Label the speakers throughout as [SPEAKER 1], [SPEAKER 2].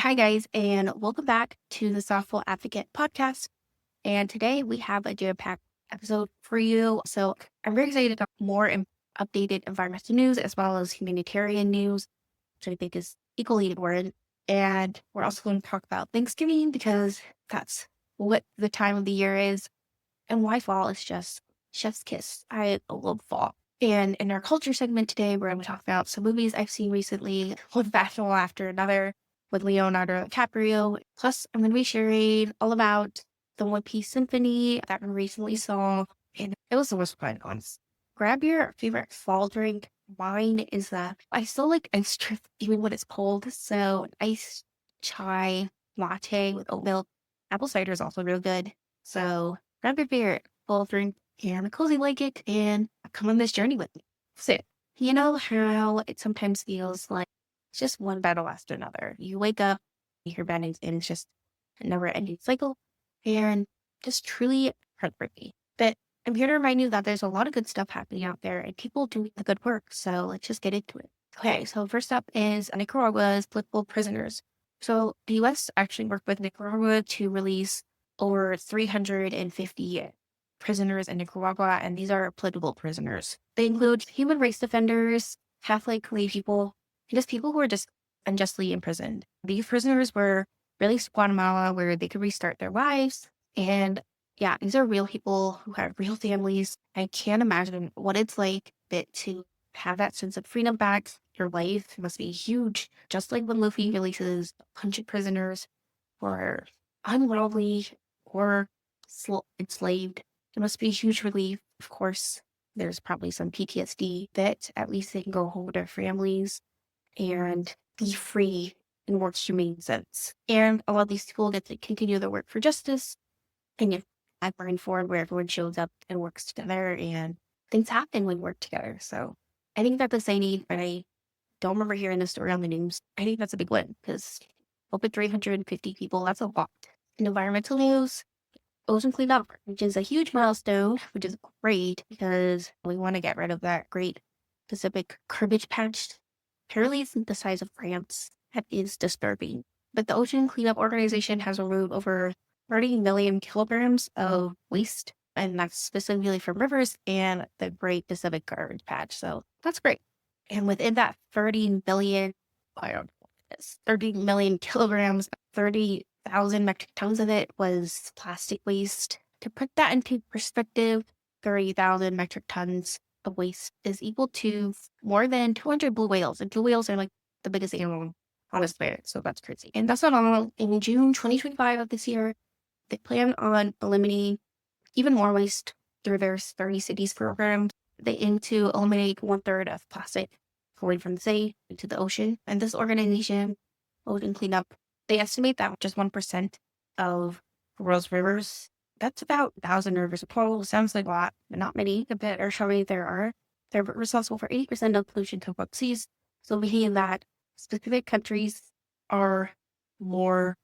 [SPEAKER 1] Hi, guys, and welcome back to the Thoughtful Advocate podcast. And today we have a jam-packed episode for you. So I'm very excited to talk more updated environmental news as well as humanitarian news, which I think is equally important. And we're also going to talk about Thanksgiving because that's what the time of the year is and why fall is just chef's kiss. I love fall. And in our culture segment today, we're going to talk about some movies I've seen recently, one fashionable after another with Leonardo DiCaprio. Plus, I'm going to be sharing all about the One Piece Symphony that we recently saw. And it was the most fun ones. Grab your favorite fall drink. Mine is I still like iced drink even when it's cold. So, an iced chai latte with oat milk. Apple cider is also real good. So, grab your favorite fall drink and a cozy blanket and come on this journey with me. So, you know how it sometimes feels like it's just one battle after another. You wake up, you hear bad news, and it's just a never ending cycle and just truly heartbreaking. But I'm here to remind you that there's a lot of good stuff happening out there and people doing the good work. So let's just get into it. Okay, so first up is Nicaragua's political prisoners. So the US actually worked with Nicaragua to release over 350 prisoners in Nicaragua, and these are political prisoners. They include human rights defenders, Catholic people, and just people who are just unjustly imprisoned. These prisoners were released to Guatemala where they could restart their lives. And yeah, these are real people who have real families. I can't imagine what it's like to have that sense of freedom back. Your life must be huge. Just like when Luffy releases a bunch of prisoners who are unworldly or enslaved, it must be a huge relief. Of course, there's probably some PTSD, but at least they can go home with their families and be free in more humane sense. And a lot of these people get to continue their work for justice. And if I find forward where everyone shows up and works together and things happen when we work together. So I think that's a need, but I don't remember hearing this story on the news. I think that's a big win because open 350 people, that's a lot. In environmental news, ocean cleanup, which is a huge milestone, which is great because we want to get rid of that great Pacific garbage patch. Apparently, it's the size of France. That is disturbing. But the Ocean Cleanup Organization has removed over 30 million kilograms of waste, and that's specifically from rivers and the Great Pacific Garbage Patch. So that's great. And within that 30 million, I don't know, it's 30 million kilograms, 30,000 metric tons of it was plastic waste. To put that into perspective, 30,000 metric tons of waste is equal to more than 200 blue whales. And blue whales are like the biggest animal on this planet. So that's crazy. And that's not all. In June 2025 of this year, they plan on eliminating even more waste through their 30 cities program. They aim to eliminate 1/3 of plastic going from the sea into the ocean. And this organization, Ocean Cleanup, they estimate that just 1% of the world's rivers, that's about 1,000 rivers of total. Sounds like a lot, but not many compared to how many there are. They're responsible for 80% of pollution to what seas. So meaning that specific countries are more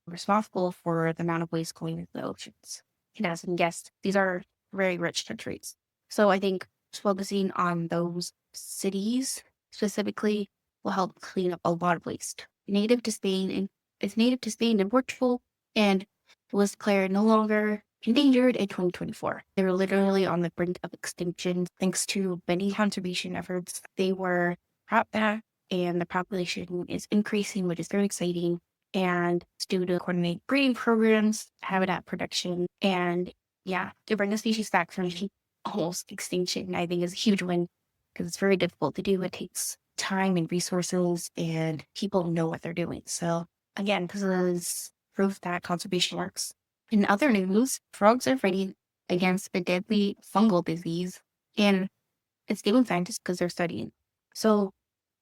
[SPEAKER 1] responsible for the amount of waste going into the oceans. And as you guessed, these are very rich countries. So I think focusing on those cities specifically will help clean up a lot of waste. It's native to Spain and Portugal, and it was declared no longer endangered in 2024. They were literally on the brink of extinction thanks to many conservation efforts. They were brought back, and the population is increasing, which is very exciting. And it's due to coordinate breeding programs, habitat protection, and yeah, to bring the species back from almost extinction, I think is a huge win because it's very difficult to do. It takes time and resources, and people know what they're doing. So again, this is proof that conservation works. In other news, frogs are fighting against a deadly fungal disease, and it's giving scientists because they're studying. So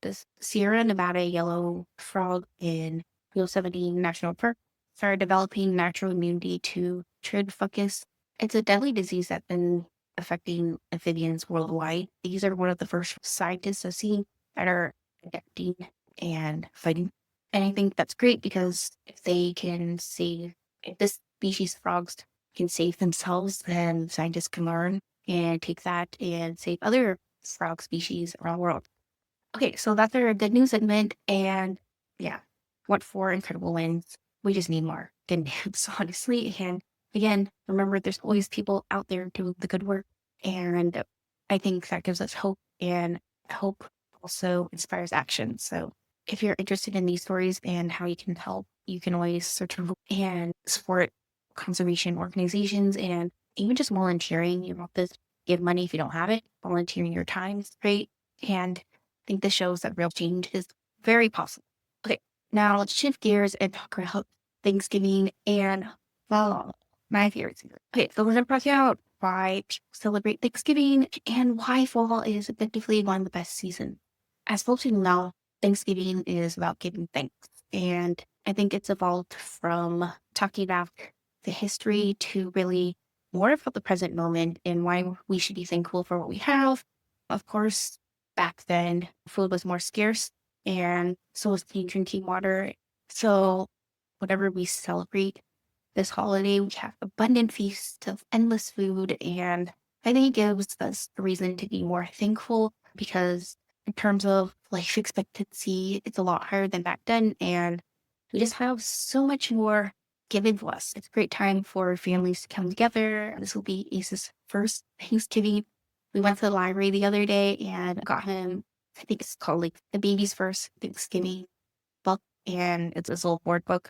[SPEAKER 1] this Sierra Nevada yellow frog in Yosemite National Park started developing natural immunity to trid fungus. It's a deadly disease that's been affecting amphibians worldwide. These are one of the first scientists I've seen that are adapting and fighting. And I think that's great because if this species of frogs can save themselves, then scientists can learn and take that and save other frog species around the world. Okay, so that's our good news segment. And yeah, What for incredible wins. We just need more good news, honestly. And again, remember there's always people out there doing the good work. And I think that gives us hope, and hope also inspires action. So if you're interested in these stories and how you can help, you can always search and support conservation organizations, and even just volunteering. You don't have to give money if you don't have it. Volunteering your time is great. And I think this shows that real change is very possible. Okay, now let's shift gears and talk about Thanksgiving and, well, my favorite season. Okay, so we're going to talk about why people celebrate Thanksgiving and why fall is effectively one of the best seasons. As most people know, Thanksgiving is about giving thanks. And I think it's evolved from talking about the history to really more about the present moment and why we should be thankful for what we have. Of course, back then, food was more scarce, and so was clean drinking water. So, whenever we celebrate this holiday, we have abundant feasts of endless food, and I think it gives us a reason to be more thankful because, in terms of life expectancy, it's a lot higher than back then, and we just have so much more given to us. It's a great time for families to come together. This will be Ace's first Thanksgiving. We went to the library the other day and got him, I think it's called like the baby's first Thanksgiving book, and it's this little board book,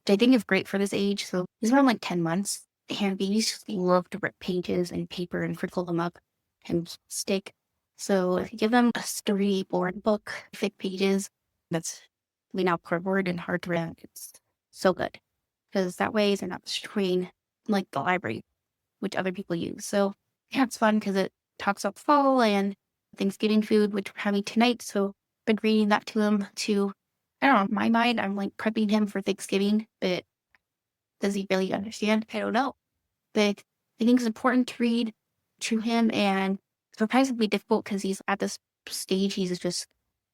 [SPEAKER 1] which I think is great for this age. So he's around like 10 months, and babies just love to rip pages and paper and crinkle them up and stick. So if you give them a sturdy board book, thick pages, that's lean out cardboard and hard to read, it's so good because that way they're not destroying like the library, which other people use. So yeah, it's fun because it talks about fall and Thanksgiving food, which we're having tonight. So I've been reading that to him too. I don't know, in my mind, I'm like prepping him for Thanksgiving, but does he really understand? I don't know. But I think it's important to read to him, and surprisingly difficult because he's at this stage, he's just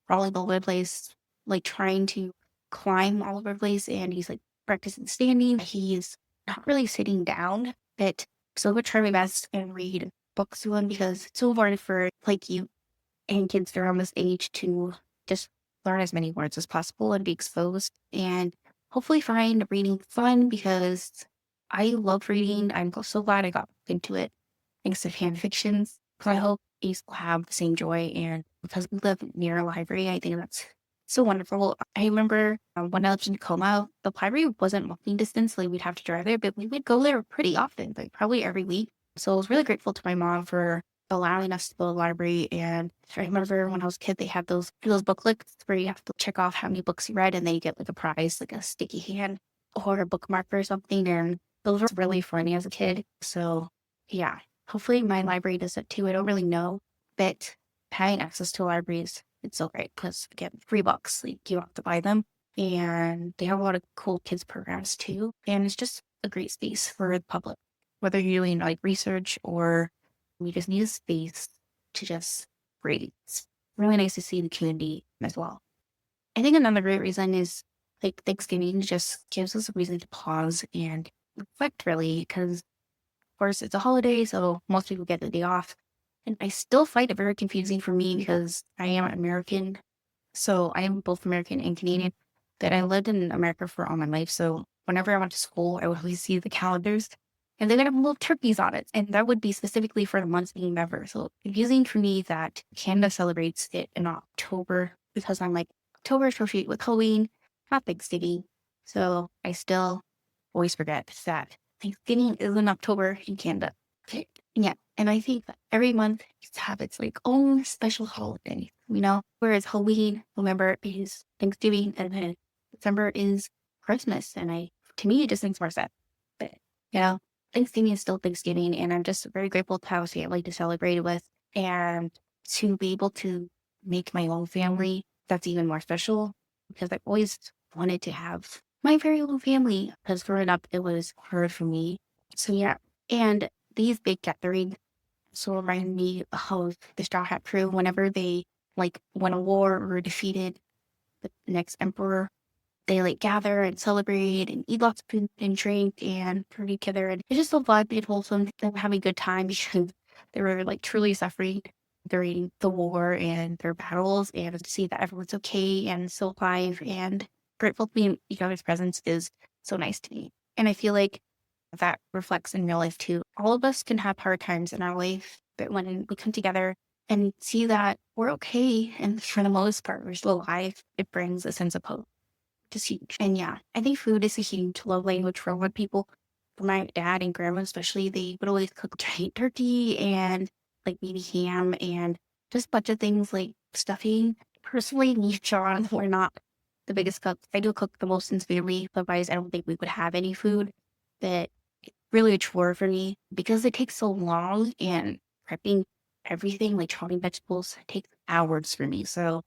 [SPEAKER 1] crawling all over the place, like trying to climb all over the place, and he's like practicing standing. He's not really sitting down, but so I'm gonna try my best and read books to him because it's so important for like you and kids around this age to just learn as many words as possible and be exposed and hopefully find reading fun because I love reading. I'm so glad I got into it thanks to fan fictions. So I hope Ace will have the same joy. And because we live near a library, I think that's so wonderful. I remember when I lived in Tacoma, the library wasn't walking distance. Like we'd have to drive there, but we would go there pretty often, like probably every week. So I was really grateful to my mom for allowing us to go to the library. And I remember when I was a kid, they had those booklets where you have to check off how many books you read, and then you get like a prize, like a sticky hand or a bookmark or something. And those were really funny as a kid. So yeah, hopefully my library does that too. I don't really know, but having access to libraries, it's so great because again, free books, like you don't have to buy them. And they have a lot of cool kids programs too. And it's just a great space for the public, whether you're doing like research or we just need a space to just breathe. It's really nice to see the community as well. I think another great reason is like Thanksgiving just gives us a reason to pause and reflect really because of course it's a holiday, so most people get the day off. And I still find it very confusing for me because I am American. So I am both American and Canadian, that I lived in America for all my life. So whenever I went to school, I would always see the calendars and they would have little turkeys on it. And that would be specifically for the months being ever. So confusing for me that Canada celebrates it in October because I'm like, October is associated with Halloween, not Thanksgiving. So I still always forget that Thanksgiving is in October in Canada. Okay. Yeah. And I think that every month needs to have its like own special holiday, whereas Halloween, November is Thanksgiving, and then December is Christmas. And to me, it just makes more sense. But, Thanksgiving is still Thanksgiving. And I'm just very grateful to have a family to celebrate it with and to be able to make my own family. That's even more special because I've always wanted to have my very own family because growing up, it was hard for me. So, yeah. And these big gatherings so remind me of the Straw Hat Crew whenever they like won a war or defeated the next emperor. They like gather and celebrate and eat lots of food and drink and party together. And it's just so fun and wholesome. They're having a good time because they were like truly suffering during the war and their battles, and to see that everyone's okay and still alive and grateful to be in each other's presence is so nice to me. And I feel like that reflects in real life too. All of us can have hard times in our life, but when we come together and see that we're okay, and for the most part, we're still alive, it brings a sense of hope. Just huge. And yeah, I think food is a huge love language for a lot of people. For my dad and grandma, especially, they would always cook giant turkey and like maybe ham and just a bunch of things like stuffing. Personally, me and Sean, we're not the biggest cooks. I do cook the most in family, otherwise, I don't think we would have any food. But it's really a chore for me because it takes so long and prepping everything, like chopping vegetables, takes hours for me. So,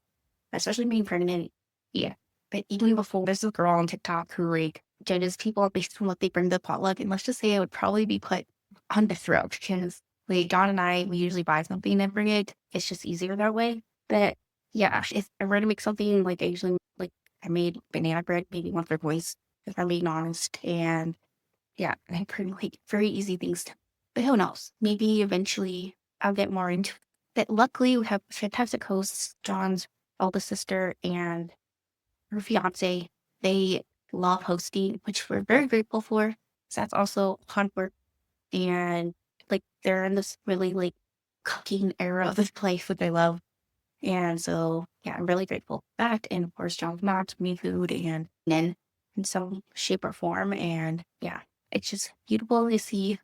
[SPEAKER 1] especially being pregnant, yeah. But even before, there's a girl on TikTok who like judges people based on what they bring to the potluck. And let's just say I would probably be put on the throat because like John and I, we usually buy something and bring it. It's just easier that way. But yeah, if I were to make something like I usually like, I made banana bread maybe once or twice, if I'm being honest. And yeah, I pretty like very easy things to, but who knows? Maybe eventually I'll get more into it. But luckily we have fantastic hosts, John's eldest sister and her fiance. They love hosting, which we're very grateful for. So that's also hard work. And like they're in this really like cooking era of this place, which I love. And so yeah, I'm really grateful for that. And of course John's mom to me food and then in some shape or form. And yeah, it's just beautiful to see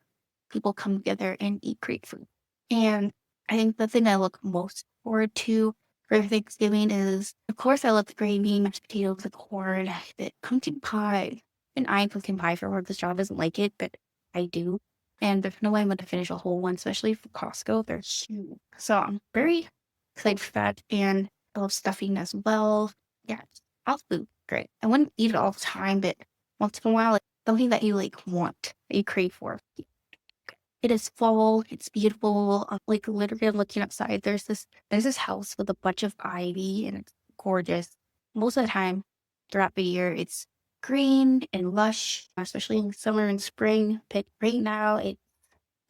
[SPEAKER 1] people come together and eat great food. And I think the thing I look most forward to for Thanksgiving is, of course, I love the gravy, mashed potatoes, the corn, the pumpkin pie. And I pumpkin pie for work because John doesn't like it, but I do. And there's no way I'm going to finish a whole one, especially for Costco. They're huge. So I'm very excited for that. And I love stuffing as well. Yeah, all food, great. I wouldn't eat it all the time, but once in a while, like something that you like want, that you crave for. It is fall. It's beautiful. Like literally, I'm looking outside. There's this house with a bunch of ivy, and it's gorgeous. Most of the time throughout the year, it's green and lush, especially in summer and spring. But right now, it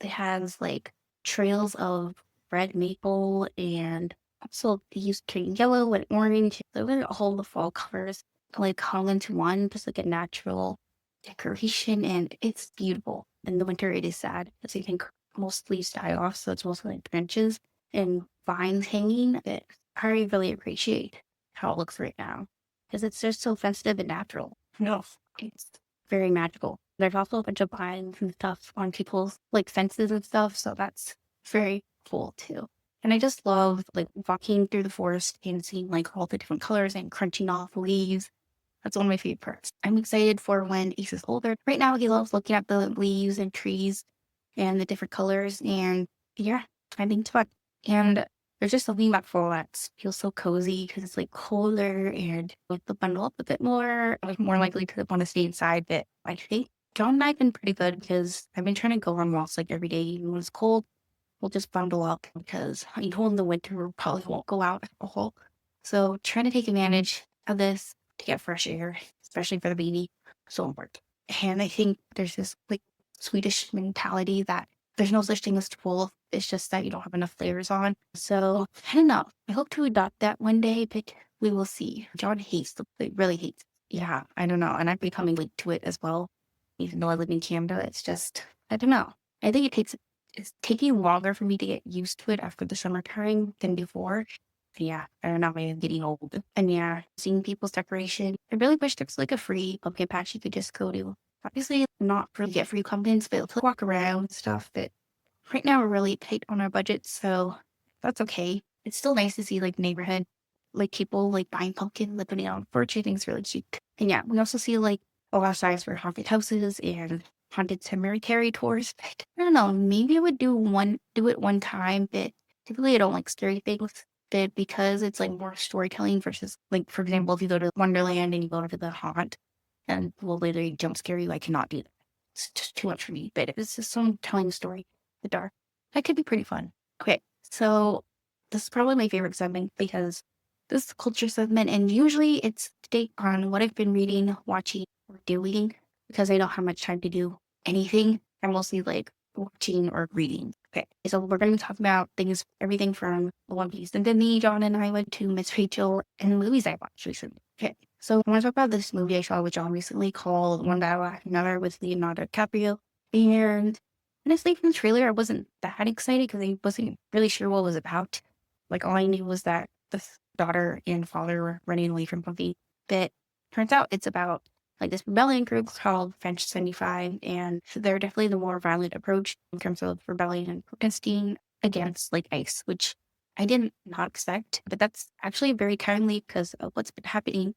[SPEAKER 1] has like trails of red maple and also they use turning yellow and orange. So really all the fall colors like all into one, just like a natural decoration, and it's beautiful. In the winter, it is sad because I think most leaves die off, so it's mostly like branches and vines hanging. But I really appreciate how it looks right now because it's just so festive and natural. No, it's very magical. There's also a bunch of vines and stuff on people's like fences and stuff, so that's very cool too. And I just love like walking through the forest and seeing like all the different colors and crunching off leaves. That's one of my favorite parts. I'm excited for when Ace is older. Right now, he loves looking at the leaves and trees and the different colors. And yeah, I think it's fun. And there's just something about fall that feels so cozy because it's like colder and with the bundle up a bit more, I'm more likely to want to stay inside. But I think John and I have been pretty good because I've been trying to go on walks like every day, even when it's cold. We'll just bundle up because I know in the winter we probably won't go out at all. So trying to take advantage of this to get fresh air, especially for the baby, so important. And I think there's this like Swedish mentality that there's no such thing as full. It's just that you don't have enough layers on. So I don't know. I hope to adopt that one day, but we will see. John hates really hates. Yeah, I don't know. And I'm becoming weak to it as well. Even though I live in Canada, it's just I don't know. I think it's taking longer for me to get used to it after the summertime than before. Yeah, I don't know, maybe I'm getting old. And yeah, seeing people's decoration. I really wish there was like a free pumpkin patch you could just go to. Obviously, not really get free pumpkins, but to walk around and stuff. But right now, we're really tight on our budget, so that's okay. It's still nice to see like neighborhood, like people like buying pumpkin, like putting it on porch. I think it's really cute. And yeah, we also see like a lot of signs for haunted houses and haunted cemetery tours. But I don't know, maybe I would do it one time, but typically I don't like scary things. But because it's like more storytelling versus like, for example, if you go to Wonderland and you go to the haunt and will literally jump scare you, I cannot do that. It's just too much for me. But if it's just someone telling a story in the dark, that could be pretty fun. Okay, so this is probably my favorite segment because this is a culture segment, and usually it's based on what I've been reading, watching, or doing because I don't have much time to do anything. I'm mostly like watching or reading. Okay, so we're going to talk about things, everything from One Piece Symphony John and I went to, Miss Rachel, and movies I watched recently. Okay, So I want to talk about this movie I saw with John recently called One Battle After Another with Leonardo DiCaprio. And honestly, from the trailer, I wasn't that excited because I wasn't really sure what it was about. Like all I knew was that this daughter and father were running away from something. But turns out it's about like this rebellion group called French 75, and they're definitely the more violent approach in terms of rebellion and protesting against like ICE, which I did not expect. But that's actually very timely because of what's been happening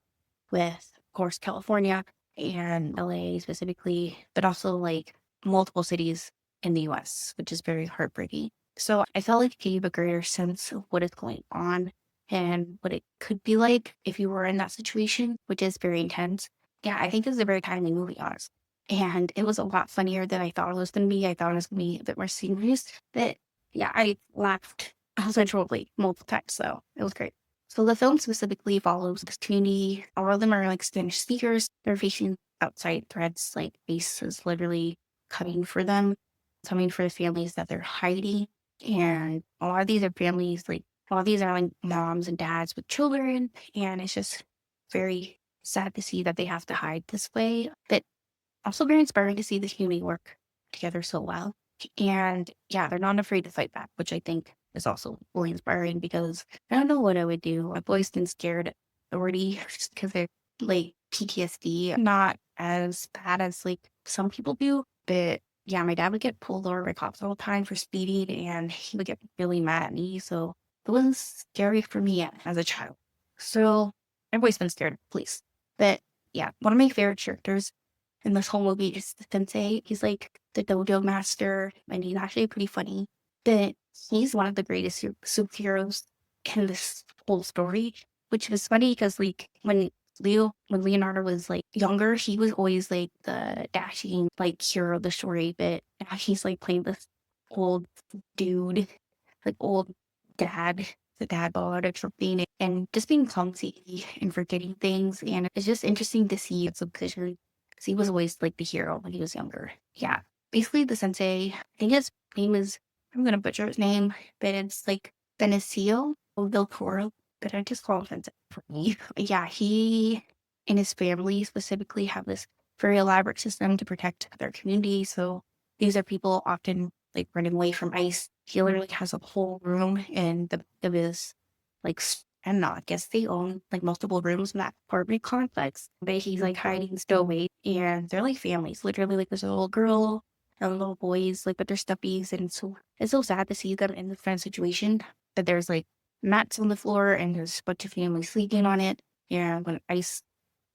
[SPEAKER 1] with, of course, California and LA specifically, but also like multiple cities in the US, which is very heartbreaking. So I felt like it gave a greater sense of what is going on and what it could be like if you were in that situation, which is very intense. Yeah, I think it's a very timely movie, honestly. And it was a lot funnier than I thought it was going to be. I thought it was going to be a bit more serious. But yeah, I laughed uncontrollably multiple times. So it was great. So the film specifically follows this community. All of them are like Spanish speakers. They're facing outside threats, like ICE is literally coming for them, coming for the families that they're hiding. And a lot of these are families, like a lot of these are like moms and dads with children. And it's just very sad to see that they have to hide this way. But also very inspiring to see the community work together so well. And yeah, they're not afraid to fight back, which I think is also really inspiring because I don't know what I would do. I've always been scared already just because of like PTSD. Not as bad as like some people do, but yeah, my dad would get pulled over by cops all the time for speeding and he would get really mad at me. So it was scary for me as a child. So I've always been scared of police. But yeah, one of my favorite characters in this whole movie is the sensei. He's like the dojo master, and he's actually pretty funny. But he's one of the greatest superheroes in this whole story, which is funny because like when Leonardo was like younger, he was always like the dashing like hero of the story. But now he's like playing this old dude, like old dad, the dad bod or something, and just being clumsy and forgetting things. And it's just interesting to see some pictures because he was always like the hero when he was younger. Yeah. Basically, the sensei, I think his name is, I'm going to butcher his name, but it's like Benicio del Toro, but I just call him sensei for me. Yeah, he and his family specifically have this very elaborate system to protect their community. So these are people often like running away from ICE. He literally has a whole room in the of his like I don't know, I guess they own like multiple rooms in that apartment complex. But he's like hiding stowaways and they're like families. Literally like there's a little girl and little boys like with their stuffies, and so it's so sad to see them in this kind of situation that there's like mats on the floor and there's a bunch of families sleeping on it. And when ICE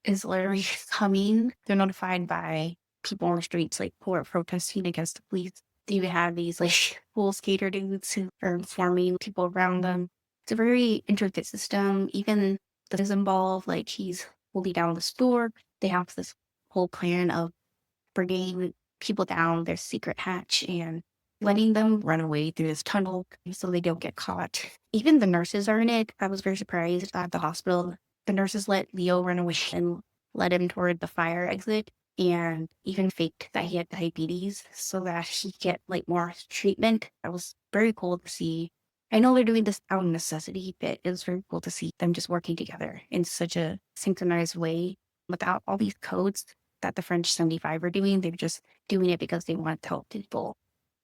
[SPEAKER 1] is literally coming, they're notified by people on the streets like who are protesting against the police. You have these like cool skater dudes who are informing people around them. It's a very intricate system. Even the is involved, like he's holding down the store. They have this whole plan of bringing people down their secret hatch and letting them run away through this tunnel so they don't get caught. Even the nurses are in it. I was very surprised at the hospital. The nurses let Leo run away and led him toward the fire exit and even faked that he had diabetes so that he could get like more treatment. That was very cool to see. I know they're doing this out of necessity, but it was very cool to see them just working together in such a synchronized way without all these codes that the French 75 are doing. They're just doing it because they want to help people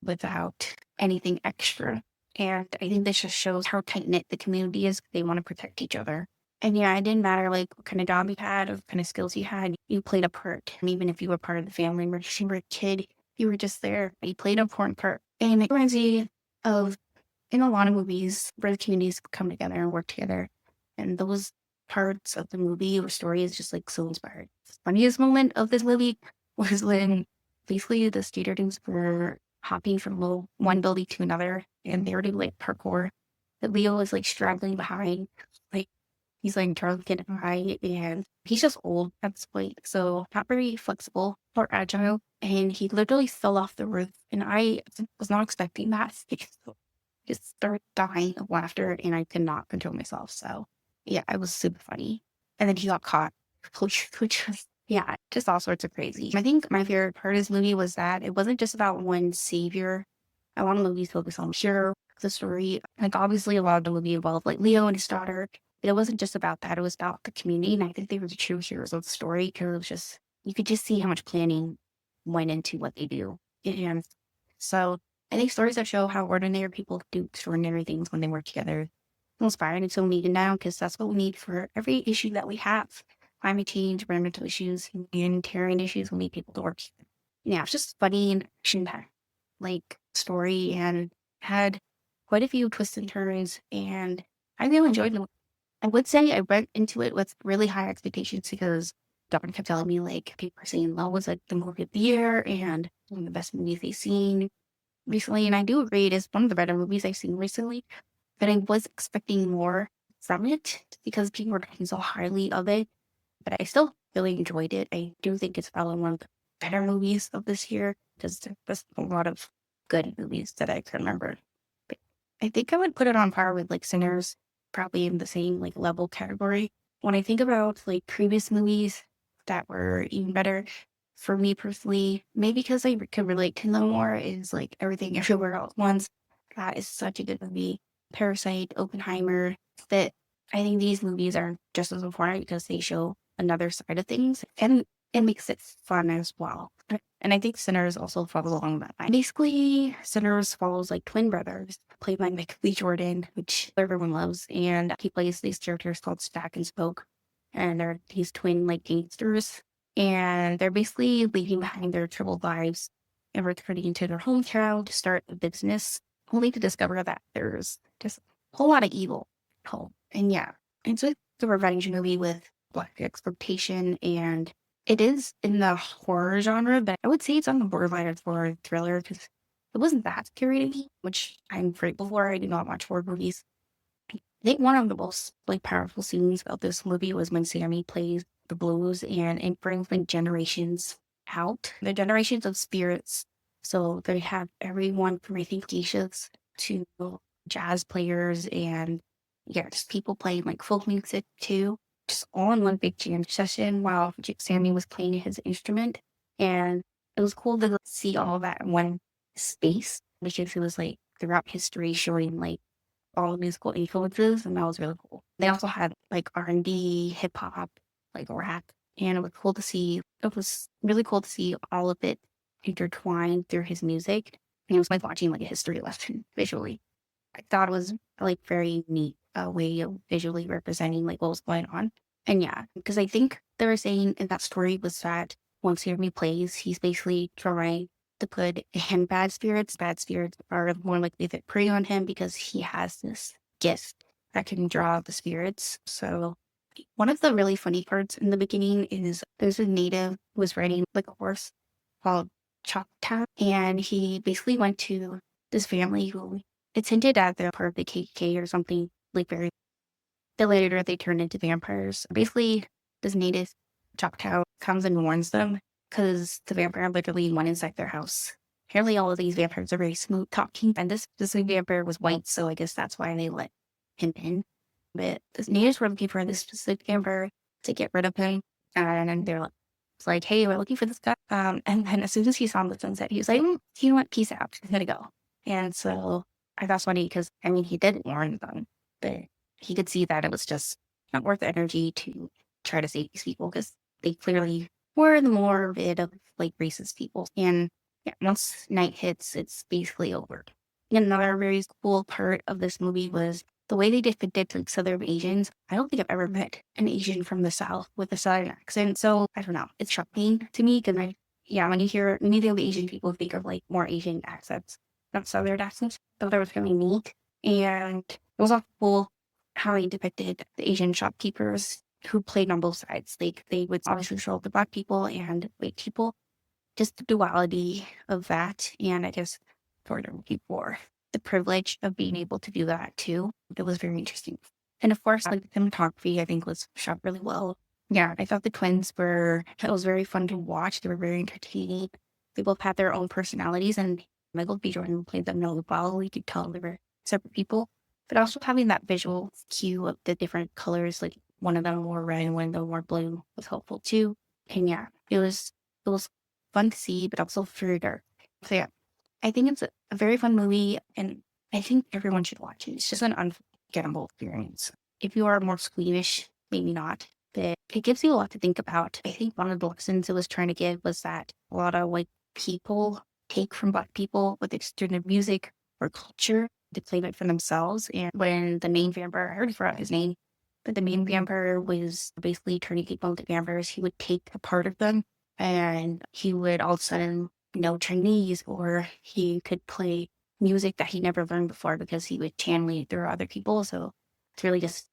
[SPEAKER 1] without anything extra. And I think this just shows how tight knit the community is. They want to protect each other. And yeah, it didn't matter like what kind of job you had or what kind of skills you had, you played a part. And even if you were part of the family, or if you were a kid, you were just there. You played an important part. And it reminds me of in a lot of movies where the communities come together and work together. And those parts of the movie or story is just like so inspiring. The funniest moment of this movie was when basically the students were hopping from one building to another and they were doing like parkour. That Leo was like straggling behind, like he's like drunk and high, and he's just old at this point, so not very flexible or agile. And he literally fell off the roof, and I was not expecting that. Just started dying of laughter, and I could not control myself. So yeah, it was super funny. And then he got caught, which was yeah, just all sorts of crazy. I think my favorite part of this movie was that it wasn't just about one savior. A lot of movies focus on pure the story. Like obviously a lot of the movie involved like Leo and his daughter, it wasn't just about that. It was about the community. And I think they were the true heroes of the story because it was just, you could just see how much planning went into what they do. And so I think stories that show how ordinary people do extraordinary things when they work together so inspiring and so needed now because that's what we need for every issue that we have. Climate change, environmental issues, humanitarian issues, we need people to work together. Yeah, it's just funny and action-packed, like story and had quite a few twists and turns and I really enjoyed it. I would say I went into it with really high expectations because Dawn kept telling me like people are saying Love was like the movie of the year and one of the best movies they've seen recently. And I do agree it is one of the better movies I've seen recently, but I was expecting more from it because people were talking so highly of it. But I still really enjoyed it. I do think it's probably one of the better movies of this year because there's a lot of good movies that I can remember. But I think I would put it on par with like Sinners, probably in the same like level category. When I think about like previous movies that were even better, for me personally, maybe because I could relate to them more, is like Everything Everywhere All at Once. That is such a good movie. Parasite, Oppenheimer, that I think these movies are just as important because they show another side of things and it makes it fun as well. And I think Sinners also follows along that line. Basically, Sinners follows like twin brothers, played by Michael B. Jordan, which everyone loves, and he plays these characters called Stack and Spoke, and they're these twin like gangsters, and they're basically leaving behind their troubled lives and returning to their hometown to start a business, only to discover that there's just a whole lot of evil at home. And yeah, it's a revenge movie with black exploitation and it is in the horror genre, but I would say it's on the borderline of horror thriller because it wasn't that scary to me, which I'm grateful for. I do not watch horror movies. I think one of the most like powerful scenes of this movie was when Sammy plays the blues and it brings like generations out. The generations of spirits. So they have everyone from I think geishas to jazz players and yeah, just people playing like folk music too just all in one big jam session while Sammy was playing his instrument. And it was cool to see all that in one space because it was like throughout history showing like all the musical influences and that was really cool. They also had like R&B, hip hop, like rap. And it was cool to see, it was really cool to see all of it intertwined through his music. And it was like watching like a history lesson visually. I thought it was like very neat way of visually representing like what was going on. And yeah, because I think they were saying in that story was that once Jeremy plays, he's basically trying to put in bad spirits are more likely to prey on him because he has this gift that can draw the spirits. So one of the really funny parts in the beginning is there's a native who was riding like a horse called Choctaw, and he basically went to this family who it's hinted at they're part of the KKK or something like very. Then later they turn into vampires. Basically, this native Choctaw comes and warns them because the vampire literally went inside their house. Apparently, all of these vampires are very smooth talking, and this vampire was white, so I guess that's why they let him in. But the natives were looking for this specific vampire to get rid of him, and then they're like, it's like, hey, we're looking for this guy. And then as soon as he saw the sunset, he was like, you know what, peace out, I'm gonna go. And so I thought it was funny because I mean he did warn them, but he could see that it was just not worth the energy to try to save these people because they clearly were the more bit of like racist people. And yeah, once night hits, it's basically over. And another very cool part of this movie was the way they depicted like Southern Asians. I don't think I've ever met an Asian from the South with a Southern accent. So I don't know. It's shocking to me because yeah, when you hear anything of Asian people, think of like more Asian accents, not Southern accents. So that was really neat. And it was also cool how he depicted the Asian shopkeepers who played on both sides. Like they would obviously show the black people and white people, just the duality of that. And I guess sort of before the privilege of being able to do that too. It was very interesting. And of course, like the cinematography, I think was shot really well. Yeah, I thought the twins were, it was very fun to watch. They were very entertaining. They both had their own personalities and Michael B. Jordan played them really well. You could tell they were separate people but also having that visual cue of the different colors, like one of them more red and one of them more blue was helpful too. And yeah, it was fun to see, but also very dark. So yeah, I think it's a very fun movie and I think everyone should watch it. It's just an unforgettable experience. if you are more squeamish, maybe not. But it gives you a lot to think about. I think one of the lessons it was trying to give was that a lot of white people take from Black people with extended music or culture to claim it for themselves. And when the main vampire, I already forgot his name, but the main vampire was basically turning people into vampires, he would take a part of them and he would all of a sudden know Chinese, or he could play music that he never learned before because he would channel it through other people. So it's really just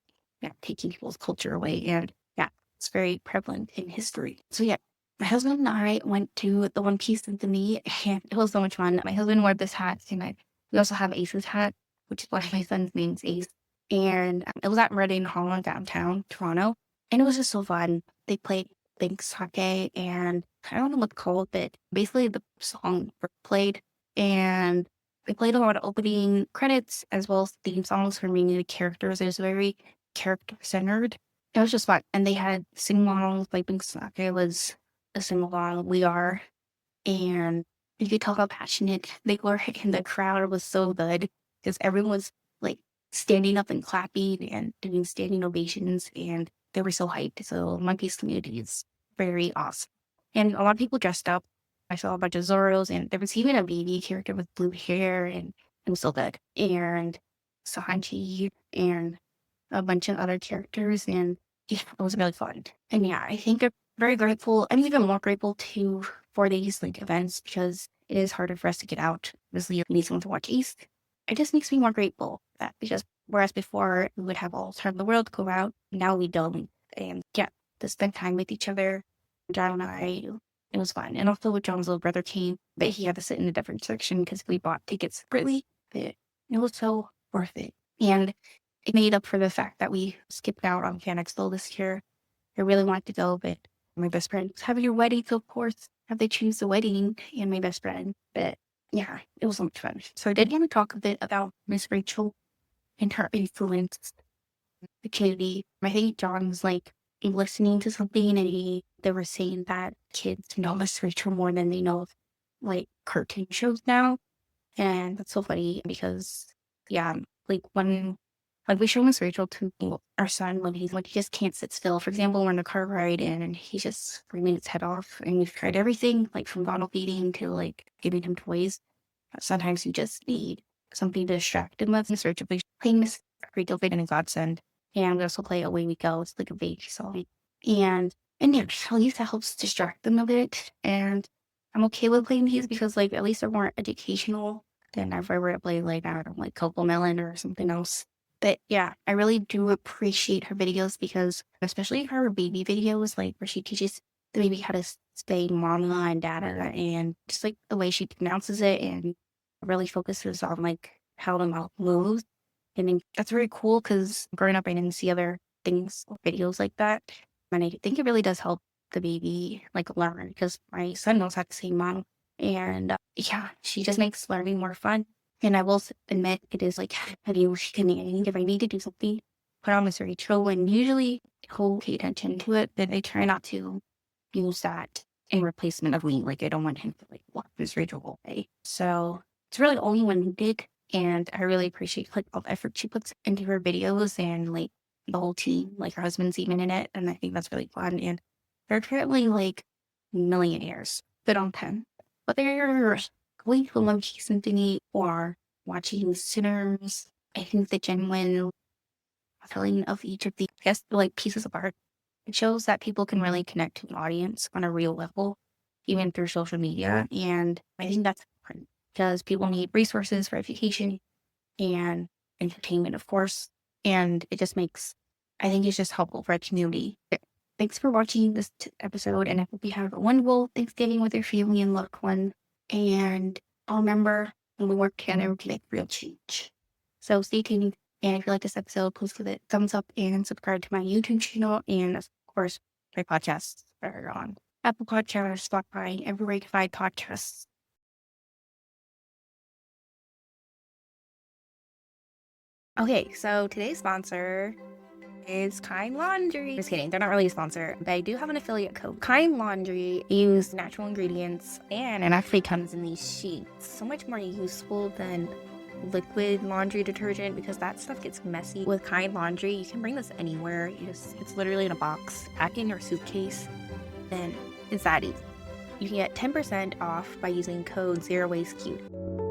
[SPEAKER 1] taking people's culture away. And yeah, it's very prevalent in history. So yeah, my husband and I went to the One Piece Symphony and it was so much fun. My husband wore this hat and we also have Ace's hat, which is why my son's name's Ace. And it was at Meridian Hall in downtown Toronto. And it was just so fun. They played Thanksgi and I don't know what it's called, but basically the song played and they played a lot of opening credits as well as theme songs for many of the characters. It was very character centered. It was just fun. And they had sing-alongs, like Thanksgi was a sing-along, We Are. And you could tell how passionate they were, and the crowd was so good because everyone was like standing up and clapping and doing standing ovations, and they were so hyped. So One Piece community is very awesome. And a lot of people dressed up. I saw a bunch of Zoros, and there was even a baby character with blue hair, and it was so good. And Sanji and a bunch of other characters, and yeah, it was really fun. And yeah, I think I'm very grateful. I'm even more grateful for these like events because it is harder for us to get out. Obviously, you need someone to watch East. It just makes me more grateful that because whereas before we would have all the time in the world go out, now we don't. And yeah, to spend time with each other, John and I, it was fun. And also, John's little brother came, but he had to sit in a different section because we bought tickets separately. But it was so worth it. And it made up for the fact that we skipped out on Fan Expo this year. I really wanted to go, but my best friend was having your wedding, so of course, have they choose the wedding and my best friend. But yeah, it was so much fun. So I did want to talk a bit about Miss Rachel and her influence in the community. I think John was like listening to something and they were saying that kids know Miss Rachel more than they know like cartoon shows now. And that's so funny because yeah, like when like we show Miss Rachel to our son when he just can't sit still. For example, we're in a car ride and he's just screaming his head off. And we've tried everything, like from bottle feeding to like giving him toys. Sometimes you just need something to distract him with. Miss Rachel, playing Miss Rachel Fit in a Godsend. And we also play Away We Go. It's like a baby song. And yeah, at least that helps distract them a bit. And I'm okay with playing these because like at least they're more educational than if I were to play like I don't know, like Coco Melon or something else. But yeah, I really do appreciate her videos because especially her baby videos, like where she teaches the baby how to say mama and dada and just like the way she pronounces it and really focuses on like how the mouth moves. And then that's very cool because growing up I didn't see other things or videos like that. And I think it really does help the baby like learn because my son knows how to say mom. And yeah, she just makes learning more fun. And I will admit it is like heavy weakening. If I need to do something, put on Miss Rachel, and usually he'll pay attention to it, but I try not to use that in replacement of me. Like I don't want him to like watch Miss Rachel all day. So it's really only when he did, and I really appreciate like all the effort she puts into her videos and like the whole team, like her husband's even in it, and I think that's really fun. And they're currently like millionaires, but on 10. But they're going to One Piece Symphony or watching Sinners. I think the genuine feeling of each of the, I guess, like pieces of art, it shows that people can really connect to an audience on a real level, even through social media. And I think that's important because people need resources for education and entertainment, of course. And it just makes, I think it's just helpful for a community. Thanks for watching this episode, and I hope you have a wonderful Thanksgiving with your family and loved one. And I'll remember when we work together, we can make real change. So stay tuned. And if you like this episode, please give it a thumbs up and subscribe to my YouTube channel. And of course, my podcasts are on Apple Podcasts, Spotify, everywhere you can find podcasts. Okay, so today's sponsor is Kind Laundry. Just kidding, they're not really a sponsor, but I do have an affiliate code. Kind Laundry use natural ingredients and it actually comes in these sheets. So much more useful than liquid laundry detergent because that stuff gets messy. With Kind Laundry, you can bring this anywhere. It's literally in a box, pack in your suitcase, and it's that easy. You can get 10% off by using code ZeroWasteCute.